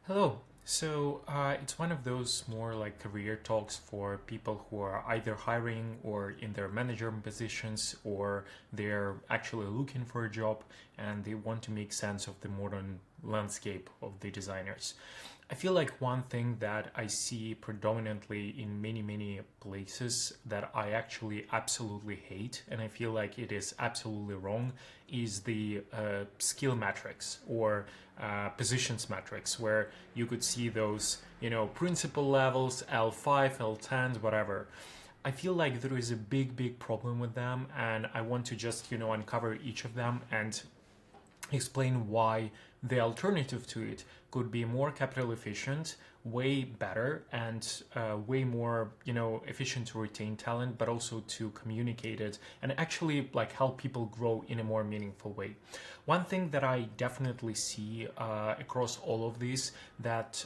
Hello. It's one of those more like career talks for people who are either hiring or in their manager positions, or they're actually looking for a job and they want to make sense of the modern landscape of the designers. I feel like one thing that I see predominantly in many places that I actually absolutely hate, and I feel like it is absolutely wrong, is the skill metrics or positions metrics, where you could see those, principal levels, L5, L10s, whatever. I feel like there is a big problem with them, and I want to just, uncover each of them and explain why the alternative to it could be more capital efficient, way better, and way more efficient to retain talent, but also to communicate it and actually like help people grow in a more meaningful way. One thing that I definitely see across all of these, that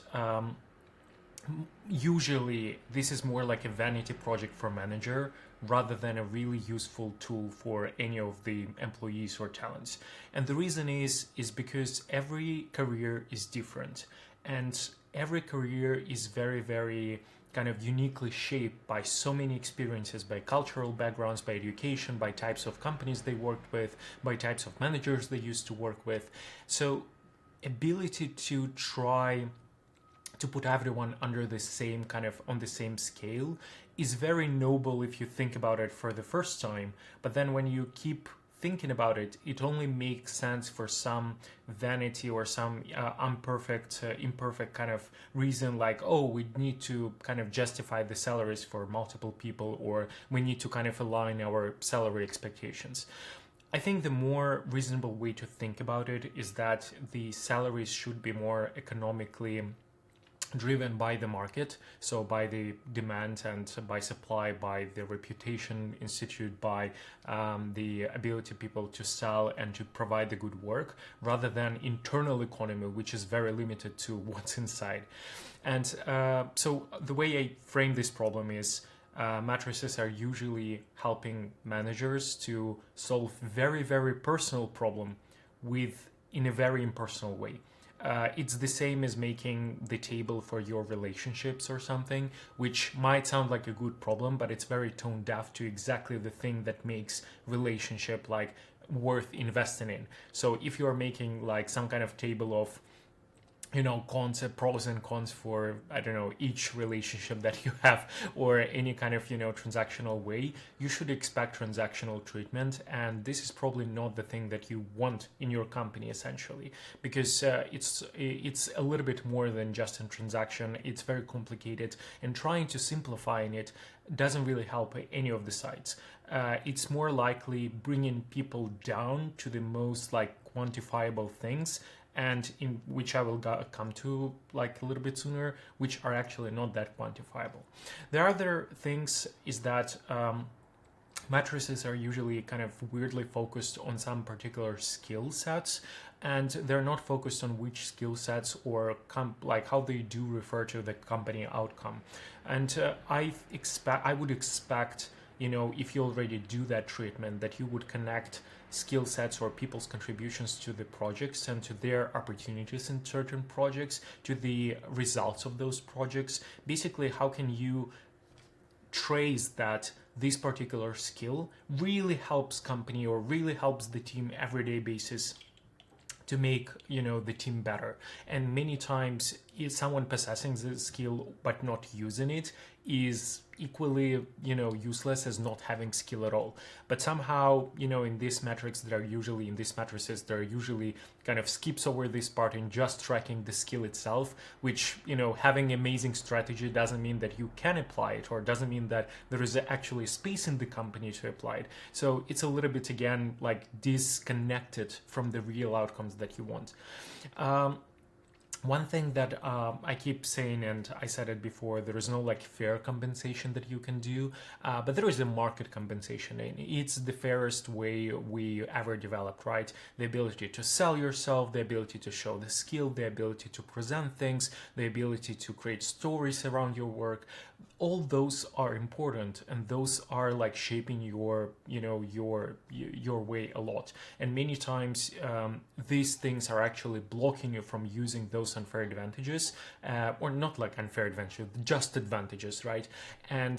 usually this is more like a vanity project for manager rather than a really useful tool for any of the employees or talents. And the reason is because every career is different, and every career is very kind of uniquely shaped by so many experiences, by cultural backgrounds, by education, by types of companies they worked with, by types of managers they used to work with. So ability to try to put everyone under the same kind of on the same scale is very noble if you think about it for the first time. But then when you keep thinking about it, it only makes sense for some vanity or some imperfect kind of reason, like, oh, we need to kind of justify the salaries for multiple people, or we need to kind of align our salary expectations. I think the more reasonable way to think about it is that the salaries should be more economically driven by the market, so by the demand and by supply, by the reputation institute, by the ability of people to sell and to provide the good work, rather than internal economy, which is very limited to what's inside. And so the way I frame this problem is matrices are usually helping managers to solve very personal problem with in a very impersonal way. It's the same as making the table for your relationships or something, which might sound like a good problem, but it's very tone deaf to exactly the thing that makes relationship like worth investing in. So if you are making like some kind of table of cons, pros and cons for, I don't know, each relationship that you have, or any kind of transactional way, you should expect transactional treatment. And this is probably not the thing that you want in your company, essentially, because it's a little bit more than just a transaction. It's very complicated, and trying to simplify it doesn't really help any of the sides. It's more likely bringing people down to the most like quantifiable things, and in which I will come to like a little bit sooner, which are actually not that quantifiable. The other things is that matrices are usually kind of weirdly focused on some particular skill sets, and they're not focused on which skill sets or like how they do refer to the company outcome. And I would expect, if you already do that treatment, that you would connect skill sets or people's contributions to the projects and to their opportunities in certain projects, to the results of those projects. Basically, how can you trace that this particular skill really helps company or really helps the team everyday basis to make the team better. And many times someone possessing the skill but not using it is equally useless as not having skill at all. But somehow in these metrics that are usually in these matrices, there are usually kind of skips over this part in just tracking the skill itself, which having amazing strategy doesn't mean that you can apply it, or doesn't mean that there is actually space in the company to apply it. So it's a little bit again like disconnected from the real outcomes that you want. One thing that I keep saying, and I said it before, there is no like fair compensation that you can do, but there is a market compensation, and it's the fairest way we ever developed, right? The ability to sell yourself, the ability to show the skill, the ability to present things, the ability to create stories around your work. All those are important, and those are like shaping your your way a lot. And many times these things are actually blocking you from using those those unfair advantages, or not like unfair advantages, just advantages, right? And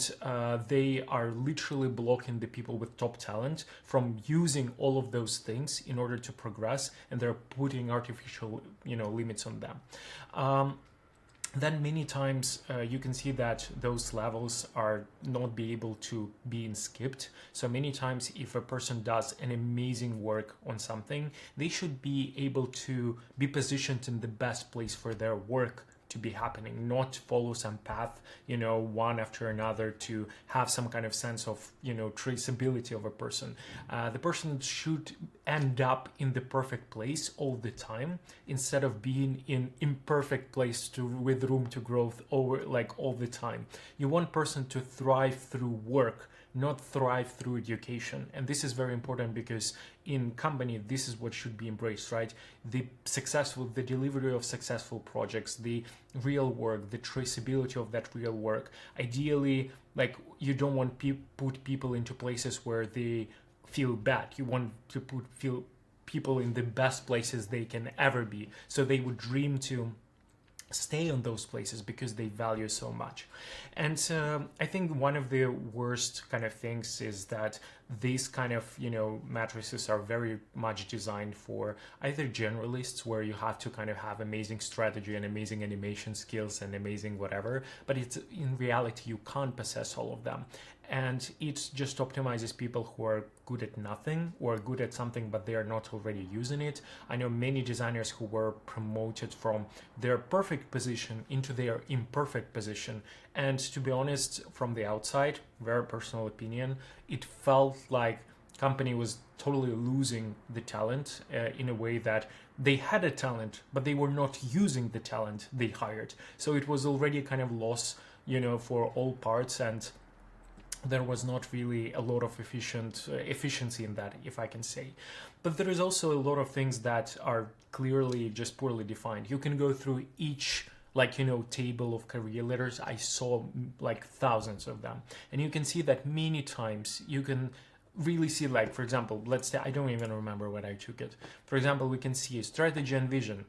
they are literally blocking the people with top talent from using all of those things in order to progress, and they're putting artificial, limits on them. Then many times you can see that those levels are not be able to be skipped. So many times if a person does an amazing work on something, they should be able to be positioned in the best place for their work to be happening, not follow some path, one after another, to have some kind of sense of, traceability of a person. The person should end up in the perfect place all the time, instead of being in imperfect place with room to growth all the time. You want person to thrive through work, not thrive through education. And this is very important, because in company, this is what should be embraced, right? The delivery of successful projects, the real work, the traceability of that real work. Ideally, you don't want put people into places where they feel bad. You want to feel people in the best places they can ever be. So they would dream to stay on those places because they value so much. And I think one of the worst kind of things is that these kind of matrices are very much designed for either generalists, where you have to kind of have amazing strategy and amazing animation skills and amazing whatever, but it's in reality you can't possess all of them. And it just optimizes people who are good at nothing or good at something but they are not already using it. I know many designers who were promoted from their perfect position into their imperfect position, and to be honest, from the outside, very personal opinion, it felt like company was totally losing the talent in a way that they had a talent but they were not using the talent they hired. So it was already a kind of loss, for all parts, and there was not really a lot of efficiency in that, if I can say. But there is also a lot of things that are clearly just poorly defined. You can go through each table of career letters. I saw thousands of them, and you can see that many times you can really see, for example, let's say, I don't even remember when I took it. For example, we can see strategy and vision.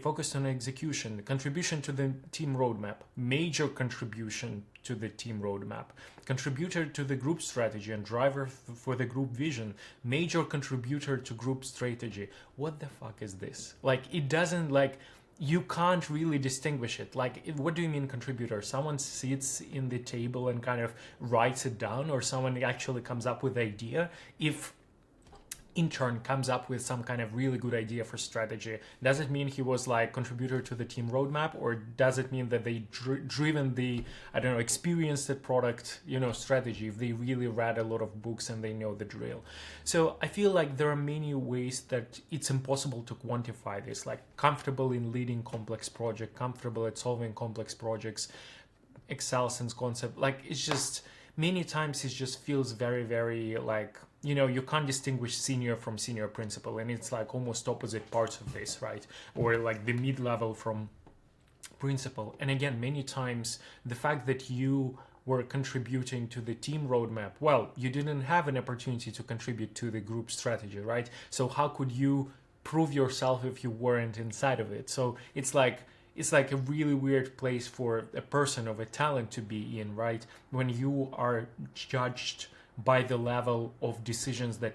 Focused on execution, contribution to the team roadmap, major contribution to the team roadmap, contributor to the group strategy and driver for the group vision, major contributor to group strategy. What the fuck is this? It doesn't you can't really distinguish it. What do you mean contributor? Someone sits in the table and kind of writes it down, or someone actually comes up with the idea? If intern comes up with some kind of really good idea for strategy, does it mean he was contributor to the team roadmap, or does it mean that they driven the, experienced the product, strategy, if they really read a lot of books and they know the drill? So I feel like there are many ways that it's impossible to quantify this, comfortable in leading complex project, comfortable at solving complex projects, excels in concept. It's just, many times it just feels very, very you can't distinguish senior from senior principal, and it's almost opposite parts of this, right? Or the mid-level from principal. And again, many times the fact that you were contributing to the team roadmap, well, you didn't have an opportunity to contribute to the group strategy, right? So how could you prove yourself if you weren't inside of it? So it's a really weird place for a person of a talent to be in, right? When you are judged by the level of decisions that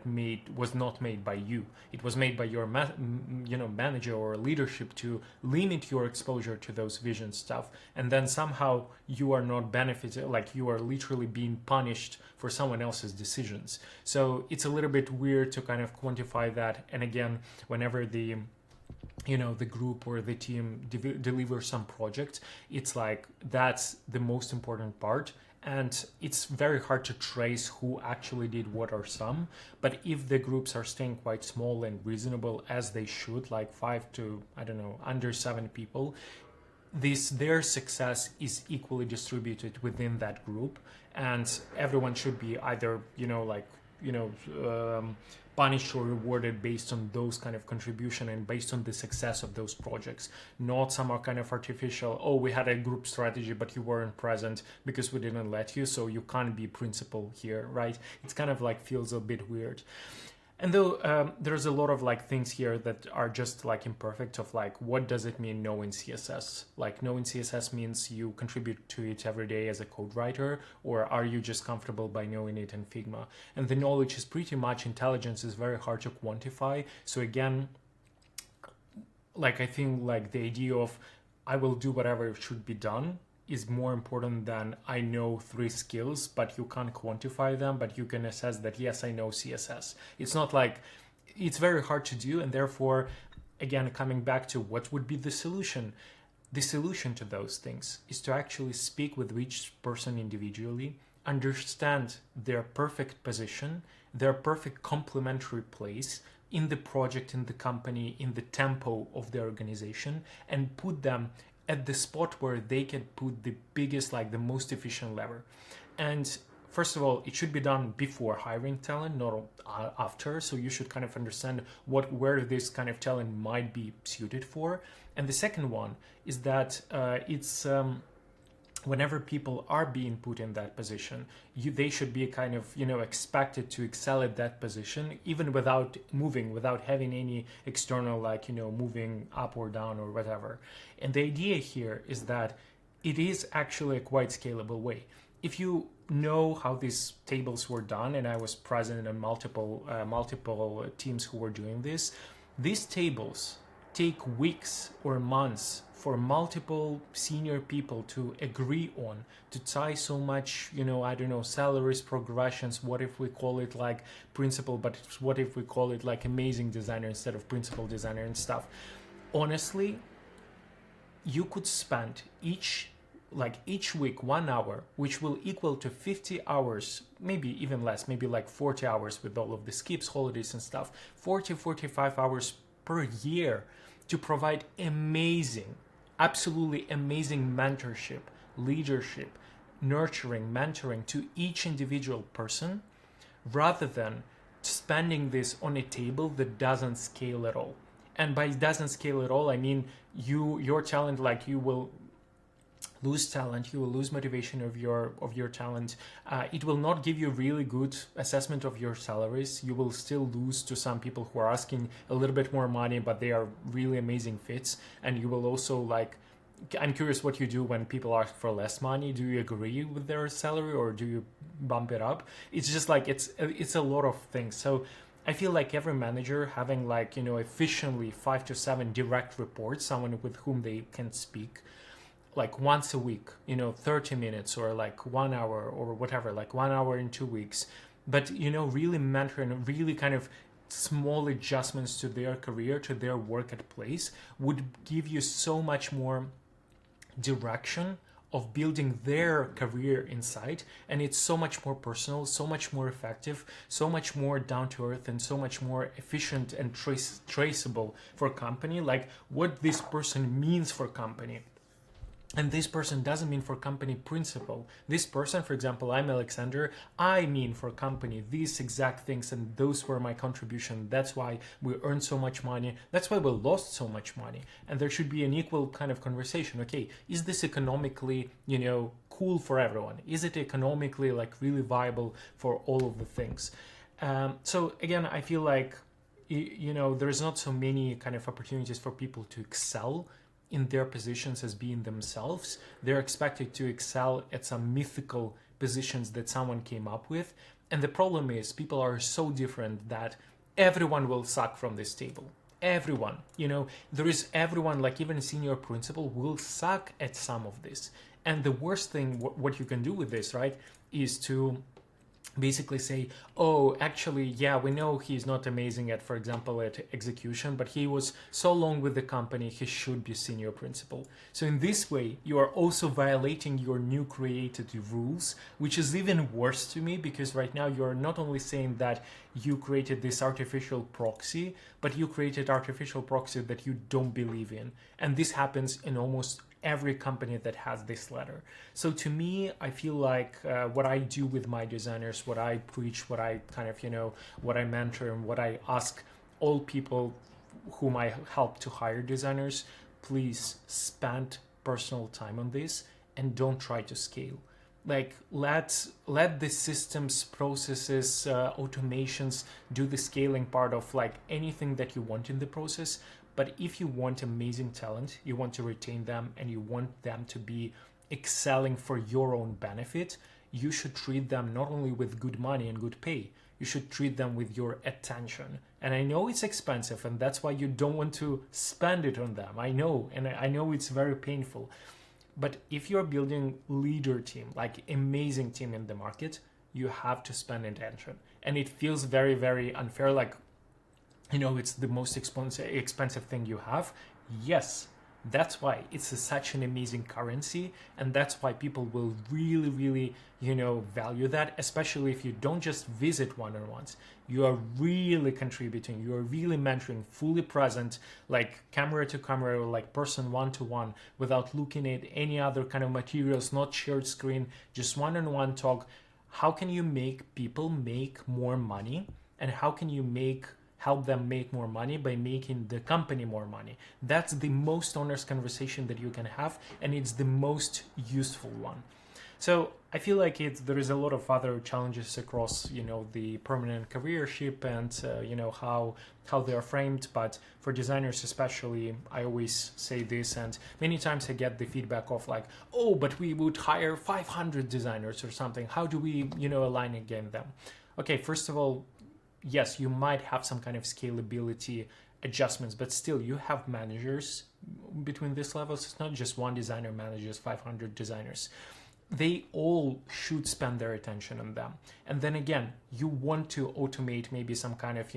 was not made by you. It was made by your manager or leadership to limit your exposure to those vision stuff, and then somehow you are not benefited, you are literally being punished for someone else's decisions. So it's a little bit weird to kind of quantify that. And again, whenever the group or the team delivers some project, it's that's the most important part. And it's very hard to trace who actually did what or some. But if the groups are staying quite small and reasonable, as they should, 5 to, under 7 people, their success is equally distributed within that group. And everyone should be either, punished or rewarded based on those kind of contribution and based on the success of those projects, not some kind of artificial, we had a group strategy but you weren't present because we didn't let you, so you can't be principal here, right? It's kind of feels a bit weird. And though there's a lot of like things here that are just like imperfect of like, what does it mean knowing CSS? Like knowing CSS means you contribute to it every day as a code writer, or are you just comfortable by knowing it in Figma? And the knowledge is pretty much intelligence is very hard to quantify. So again, like I think like the idea of I will do whatever should be done is more important than I know 3 skills, but you can't quantify them, but you can assess that, yes, I know CSS. It's not like, it's very hard to do. And therefore, again, coming back to what would be the solution to those things is to actually speak with each person individually, understand their perfect position, their perfect complementary place in the project, in the company, in the tempo of the organization, and put them at the spot where they can put the biggest, like the most efficient lever. And first of all, it should be done before hiring talent, not after. So you should kind of understand where this kind of talent might be suited for. And the second one is that it's whenever people are being put in that position, they should be kind of, expected to excel at that position, even without moving, without having any external, like, moving up or down or whatever. And the idea here is that it is actually a quite scalable way. If you know how these tables were done, and I was present in multiple teams who were doing this, these tables take weeks or months for multiple senior people to agree on, to tie so much, salaries, progressions. What if we call it like principal, but what if we call it like amazing designer instead of principal designer and stuff? Honestly, you could spend each week 1 hour, which will equal to 50 hours, maybe even less, maybe like 40 hours with all of the skips, holidays and stuff, 45 hours per year to provide absolutely amazing mentorship, leadership, nurturing, mentoring to each individual person, rather than spending this on a table that doesn't scale at all. And by doesn't scale at all, I mean your talent, like you will lose talent, you will lose motivation of your talent. It will not give you really good assessment of your salaries. You will still lose to some people who are asking a little bit more money, but they are really amazing fits. And you will also, like, I'm curious what you do when people ask for less money. Do you agree with their salary or do you bump it up? It's just like it's a lot of things. So I feel like every manager having, like, efficiently 5 to 7 direct reports, someone with whom they can speak like once a week, 30 minutes or like 1 hour or whatever, like 1 hour in 2 weeks, but really mentoring, really kind of small adjustments to their career, to their work at place, would give you so much more direction of building their career inside. And it's so much more personal, so much more effective, so much more down to earth, and so much more efficient and traceable for a company, like what this person means for company. And this person doesn't mean for company principle. This person, for example, I'm Alexander, I mean for company these exact things, and those were my contribution. That's why we earned so much money. That's why we lost so much money. And there should be an equal kind of conversation. Okay, is this economically, cool for everyone? Is it economically, like, really viable for all of the things? So again, I feel like, there's not so many kind of opportunities for people to excel in their positions as being themselves. They're expected to excel at some mythical positions that someone came up with. And the problem is people are so different that everyone will suck from this table. Everyone, there is everyone, like even a senior principal will suck at some of this. And the worst thing, what you can do with this, right, is to basically say, oh, actually, yeah, we know he's not amazing at, for example, at execution, but he was so long with the company, he should be senior principal. So in this way, you are also violating your new created rules, which is even worse to me, because right now you're not only saying that you created this artificial proxy, but you created artificial proxy that you don't believe in. And this happens in almost every company that has this letter. So to me, I feel like what I do with my designers, what I preach, what I kind of, what I mentor, and what I ask all people whom I help to hire designers, please spend personal time on this and don't try to scale. Like let the systems, processes, automations do the scaling part of like anything that you want in the process. But if you want amazing talent, you want to retain them, and you want them to be excelling for your own benefit, you should treat them not only with good money and good pay, you should treat them with your attention. And I know it's expensive, and that's why you don't want to spend it on them. I know, and I know it's very painful. But if you're building leader team, like amazing team in the market, you have to spend attention. And it feels very, very unfair. Like, it's the most expensive thing you have. Yes, that's why it's such an amazing currency, and that's why people will really, really, value that, especially if you don't just visit one-on-ones. You are really contributing, you are really mentoring, fully present, like camera to camera, like person one-to-one, without looking at any other kind of materials, not shared screen, just one-on-one talk. How can you make people make more money, and how can you help them make more money by making the company more money? That's the most honest conversation that you can have, and it's the most useful one. So I feel like there is a lot of other challenges across, the permanent careership and, how they are framed. But for designers especially, I always say this, and many times I get the feedback of like, oh, but we would hire 500 designers or something. How do we, align against them? Okay, first of all, yes, you might have some kind of scalability adjustments, but still you have managers between these levels. It's not just one designer manages 500 designers. They all should spend their attention on them. And then again, you want to automate maybe some kind of,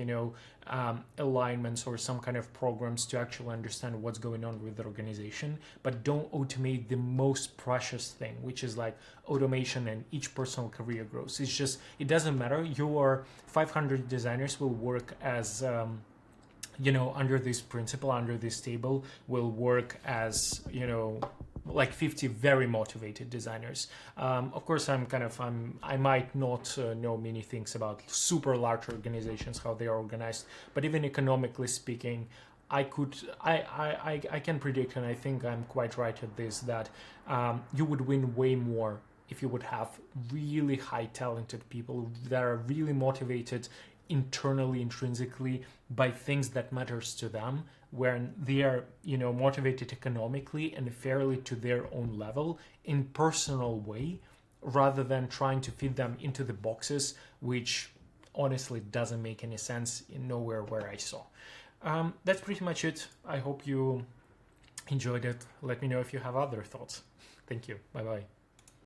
alignments or some kind of programs to actually understand what's going on with the organization, but don't automate the most precious thing, which is like automation and each personal career growth. It's just, it doesn't matter. Your 500 designers will work as, under this principle, under this table, will work as, like 50 very motivated designers. Of course, I might not know many things about super large organizations, how they are organized, but even economically speaking, I can predict, and I think I'm quite right at this, that you would win way more if you would have really high talented people that are really motivated internally, intrinsically, by things that matters to them, when they are, motivated economically and fairly to their own level in personal way, rather than trying to fit them into the boxes, which honestly doesn't make any sense in nowhere where I saw. That's pretty much it. I hope you enjoyed it. Let me know if you have other thoughts. Thank you. Bye bye.